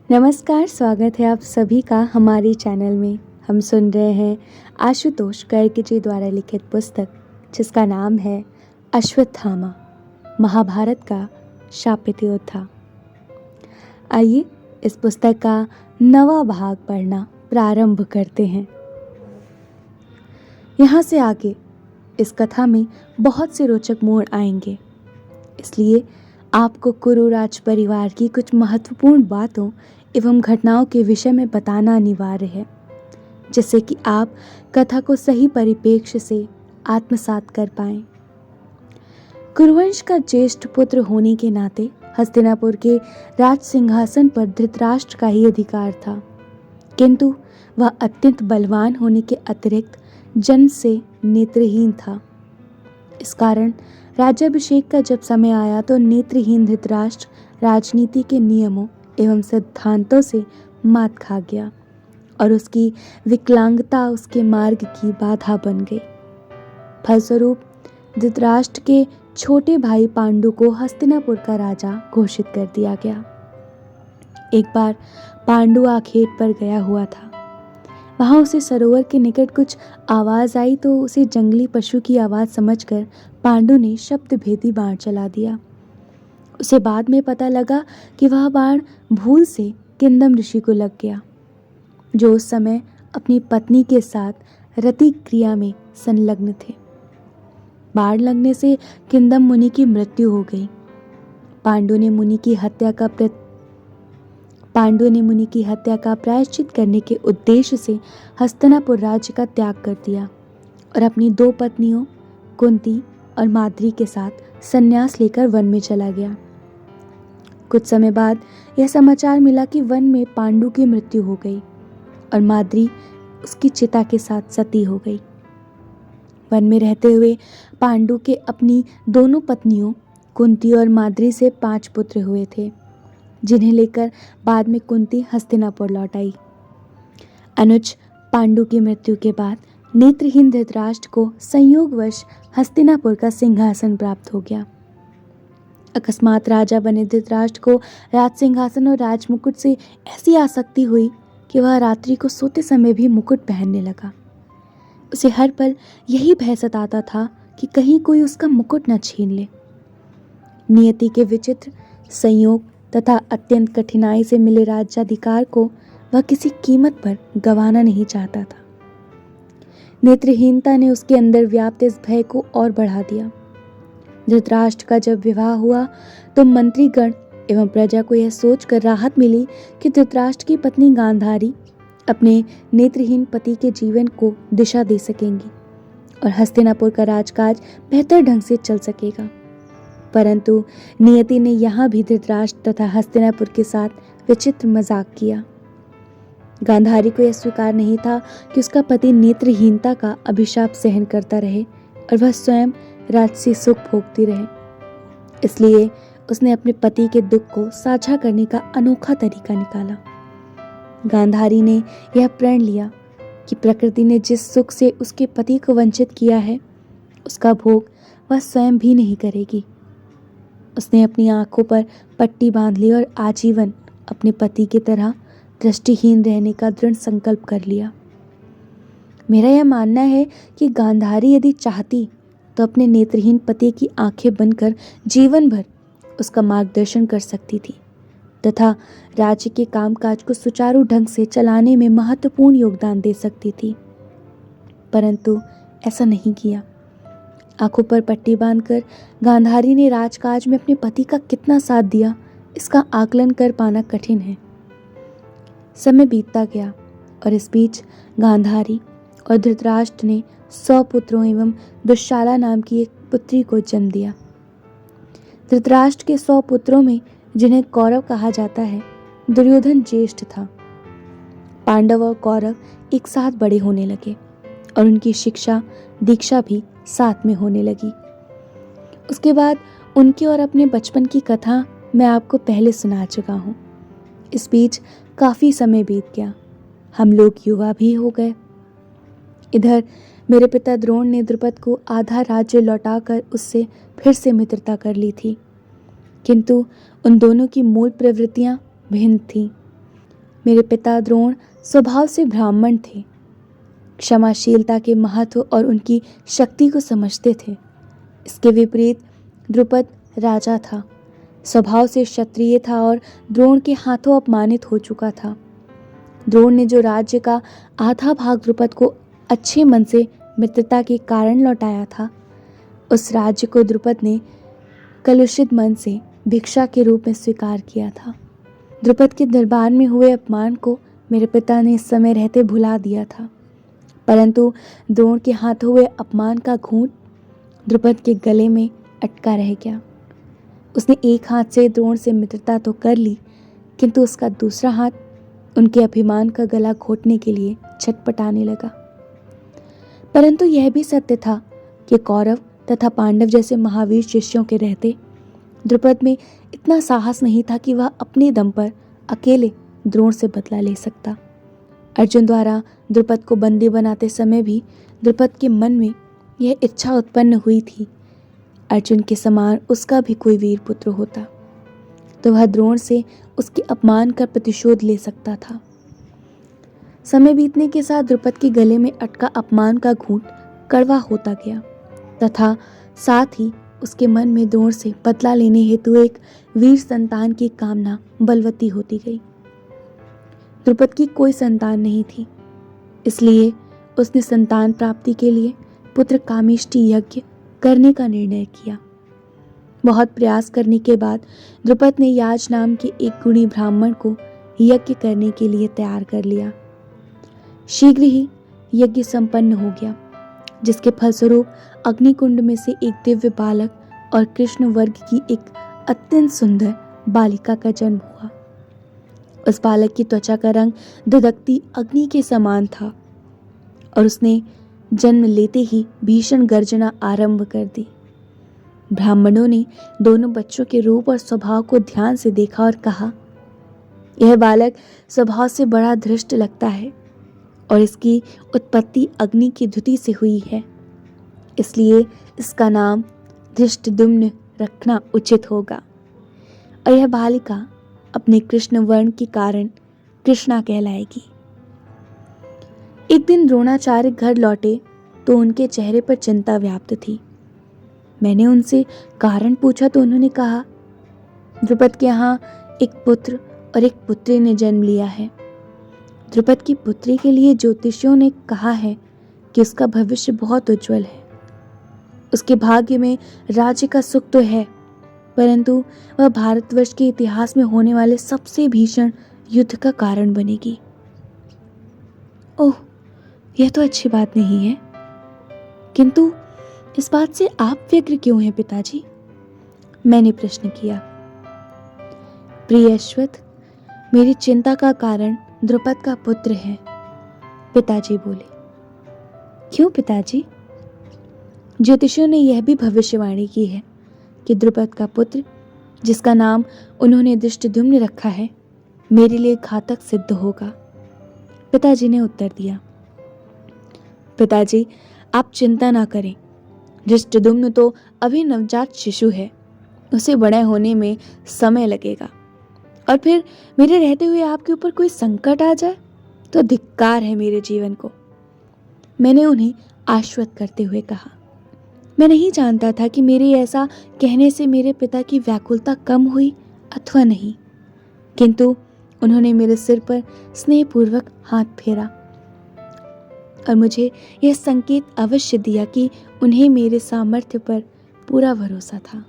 नमस्कार, स्वागत है आप सभी का हमारे चैनल में। हम सुन रहे हैं आशुतोष गर्ग जी द्वारा लिखित पुस्तक जिसका नाम है अश्वत्थामा, महाभारत का शापित योद्धा। आइए इस पुस्तक का 9वां भाग पढ़ना प्रारंभ करते हैं। यहाँ से आगे इस कथा में बहुत से रोचक मोड़ आएंगे, इसलिए आपको कुरुराज परिवार की कुछ महत्वपूर्ण बातों एवं घटनाओं के विषय में बताना अनिवार्य है, जिससे कि आप कथा को सही परिप्रेक्ष्य से आत्मसात कर पाएं। कुरुवंश का ज्येष्ठ पुत्र होने के नाते हस्तिनापुर के राज सिंहासन पर धृतराष्ट्र का ही अधिकार था, किंतु वह अत्यंत बलवान होने के अतिरिक्त जन्म से नेत्रहीन था। इस कारण राज्याभिषेक का जब समय आया तो नेत्रहीन धृतराष्ट्र राजनीति के नियमों एवं सिद्धांतों से मात खा गया और उसकी विकलांगता उसके मार्ग की बाधा बन गई। फलस्वरूप धृतराष्ट्र के छोटे भाई पांडु को हस्तिनापुर का राजा घोषित कर दिया गया। एक बार पांडु आखेट पर गया हुआ था। वहां उसे सरोवर के निकट कुछ आवाज आई तो उसे जंगली पशु की आवाज समझकर पांडु ने शब्द भेदी बाण चला दिया। उसे बाद में पता लगा कि वह बाण भूल से किंदम ऋषि को लग गया, जो उस समय अपनी पत्नी के साथ रति क्रिया में संलग्न थे। बाण लगने से किंदम मुनि की मृत्यु हो गई। पांडु ने मुनि की हत्या का प्रायश्चित करने के उद्देश्य से हस्तिनापुर राज्य का त्याग कर दिया और अपनी 2 पत्नियों कुंती और माद्री के साथ संन्यास लेकर वन में चला गया। कुछ समय बाद यह समाचार मिला कि वन में पांडु की मृत्यु हो गई और माद्री उसकी चिता के साथ सती हो गई। वन में रहते हुए पांडु के अपनी दोनों पत्नियों कुंती और माद्री से 5 पुत्र हुए थे, जिन्हें लेकर बाद में कुंती हस्तिनापुर लौट आई। अनुज पांडु की मृत्यु के बाद नेत्रहीन धृतराष्ट्र को संयोगवश हस्तिनापुर का सिंहासन प्राप्त हो गया। अकस्मात राजा बने धृतराष्ट्र को राज सिंहासन और राजमुकुट से ऐसी आसक्ति हुई कि वह रात्रि को सोते समय भी मुकुट पहनने लगा। उसे हर पल यही भय सताता था कि कहीं कोई उसका मुकुट न छीन ले। नियति के विचित्र संयोग तथा अत्यंत कठिनाई से मिले राज्याधिकार को वह किसी कीमत पर गंवाना नहीं चाहता था। नेत्रहीनता ने उसके अंदर व्याप्त इस भय को और बढ़ा दिया। धृतराष्ट्र का जब विवाह हुआ तो मंत्रीगण एवं प्रजा को यह सोचकर राहत मिली कि धृतराष्ट्र की पत्नी गांधारी अपने नेत्रहीन पति के जीवन को दिशा दे सकेंगी और हस्तिनापुर का राजकाज बेहतर ढंग से चल सकेगा। परंतु नियति ने यहाँ भी धृतराष्ट्र तथा हस्तिनापुर के साथ विचित्र मजाक किया। गांधारी को यह स्वीकार नहीं था कि उसका पति नेत्रहीनता का अभिशाप सहन करता रहे और वह स्वयं राजसी सुख भोगती रहे। इसलिए उसने अपने पति के दुख को साझा करने का अनोखा तरीका निकाला। गांधारी ने यह प्रण लिया कि प्रकृति ने जिस सुख से उसके पति को वंचित किया है, उसका भोग वह स्वयं भी नहीं करेगी। उसने अपनी आंखों पर पट्टी बांध ली और आजीवन अपने पति की तरह दृष्टिहीन रहने का दृढ़ संकल्प कर लिया। मेरा यह मानना है कि गांधारी यदि चाहती तो अपने नेत्रहीन पति की आंखें बनकर जीवन भर उसका मार्गदर्शन कर सकती थी तथा राज्य के कामकाज को सुचारू ढंग से चलाने में महत्वपूर्ण योगदान दे सकती थी, परंतु ऐसा नहीं किया। आंखों पर पट्टी बांधकर गांधारी ने राजकाज में अपने पति का कितना साथ दिया, इसका आकलन कर पाना कठिन है। समय बीतता गया और इस बीच गांधारी और धृतराष्ट्र ने 100 पुत्रों एवं दुश्शाला नाम की एक पुत्री को जन्म दिया। धृतराष्ट्र के 100 पुत्रों में, जिन्हें कौरव कहा जाता है, दुर्योधन ज्येष्ठ था। पांडव और कौरव एक साथ बड़े होने लगे और उनकी शिक्षा दीक्षा भी साथ में होने लगी। उसके बाद उनके और अपने बचपन की कथा मैं आपको पहले सुना चुका हूँ। इस बीच काफ़ी समय बीत गया, हम लोग युवा भी हो गए। इधर मेरे पिता द्रोण ने द्रुपद को आधा राज्य लौटाकर उससे फिर से मित्रता कर ली थी, किंतु उन दोनों की मूल प्रवृत्तियां भिन्न थीं। मेरे पिता द्रोण स्वभाव से ब्राह्मण थे, क्षमाशीलता के महत्व और उनकी शक्ति को समझते थे। इसके विपरीत द्रुपद राजा था, स्वभाव से क्षत्रिय था और द्रोण के हाथों अपमानित हो चुका था। द्रोण ने जो राज्य का आधा भाग द्रुपद को अच्छे मन से मित्रता के कारण लौटाया था, उस राज्य को द्रुपद ने कलुषित मन से भिक्षा के रूप में स्वीकार किया था। द्रुपद के दरबार में हुए अपमान को मेरे पिता ने इस समय रहते भुला दिया था, परंतु द्रोण के हाथों हुए अपमान का घूंट द्रुपद के गले में अटका रह गया। उसने एक हाथ से द्रोण से मित्रता तो कर ली, किंतु उसका दूसरा हाथ उनके अभिमान का गला घोटने के लिए छटपटाने लगा। परंतु यह भी सत्य था कि कौरव तथा पांडव जैसे महावीर शिष्यों के रहते द्रुपद में इतना साहस नहीं था कि वह अपने दम पर अकेले द्रोण से बदला ले सकता। अर्जुन द्वारा द्रुपद को बंदी बनाते समय भी द्रुपद के मन में यह इच्छा उत्पन्न हुई थी, अर्जुन के समान उसका भी कोई वीर पुत्र होता तो वह द्रोण से उसके अपमान का प्रतिशोध ले सकता था। समय बीतने के साथ द्रुपद के गले में अटका अपमान का घूंट कड़वा होता गया तथा साथ ही उसके मन में द्रोण से बदला लेने हेतु एक वीर संतान की कामना बलवती होती गई। द्रुपद की कोई संतान नहीं थी, इसलिए उसने संतान प्राप्ति के लिए पुत्र कामेष्टि यज्ञ करने का निर्णय किया। बहुत प्रयास करने के बाद द्रुपद ने याज नाम के एक गुणी ब्राह्मण को यज्ञ करने के लिए तैयार कर लिया। शीघ्र ही यज्ञ संपन्न हो गया, जिसके फलस्वरूप अग्निकुंड में से एक दिव्य बालक और कृष्ण वर्ग की एक अत्यंत सुंदर बालिका का जन्म हुआ। उस बालक की त्वचा का रंग धधकती अग्नि के समान था और उसने जन्म लेते ही भीषण गर्जना आरंभ कर दी। ब्राह्मणों ने दोनों बच्चों के रूप और स्वभाव को ध्यान से देखा और कहा, यह बालक स्वभाव से बड़ा धृष्ट लगता है और इसकी उत्पत्ति अग्नि की द्युति से हुई है, इसलिए इसका नाम धृष्टद्युम्न रखना उचित होगा और यह बालिका अपने कृष्ण वर्ण के कारण कृष्णा कहलाएगी। एक दिन द्रोणाचार्य घर लौटे तो उनके चेहरे पर चिंता व्याप्त थी। मैंने उनसे कारण पूछा तो उन्होंने कहा, द्रुपद के यहाँ एक पुत्र और एक पुत्री ने जन्म लिया है। द्रुपद की पुत्री के लिए ज्योतिषियों ने कहा है कि उसका भविष्य बहुत उज्जवल है। उसके भाग्य में राज्य का सुख तो है, परंतु वह भारतवर्ष के इतिहास में होने वाले सबसे भीषण युद्ध का कारण बनेगी। ओह, यह तो अच्छी बात नहीं है, किंतु इस बात से आप व्यग्र क्यों हैं पिताजी? मैंने प्रश्न किया। प्रिय अश्वत्थ, मेरी चिंता का कारण द्रुपद का पुत्र है, पिताजी बोले। क्यों पिताजी? ज्योतिषियों ने यह भी भविष्यवाणी की है कि द्रुपद का पुत्र, जिसका नाम उन्होंने धृष्टद्युम्न रखा है, मेरे लिए घातक सिद्ध होगा, पिताजी ने उत्तर दिया। पिताजी, आप चिंता ना करें, धृष्टद्युम्न तो अभी नवजात शिशु है, उसे बड़े होने में समय लगेगा और फिर मेरे रहते हुए आपके ऊपर कोई संकट आ जाए तो धिक्कार है मेरे जीवन को, मैंने उन्हें आश्वस्त करते हुए कहा। मैं नहीं जानता था कि मेरे ऐसा कहने से मेरे पिता की व्याकुलता कम हुई अथवा नहीं, किंतु उन्होंने मेरे सिर पर स्नेहपूर्वक हाथ फेरा और मुझे यह संकेत अवश्य दिया कि उन्हें मेरे सामर्थ्य पर पूरा भरोसा था।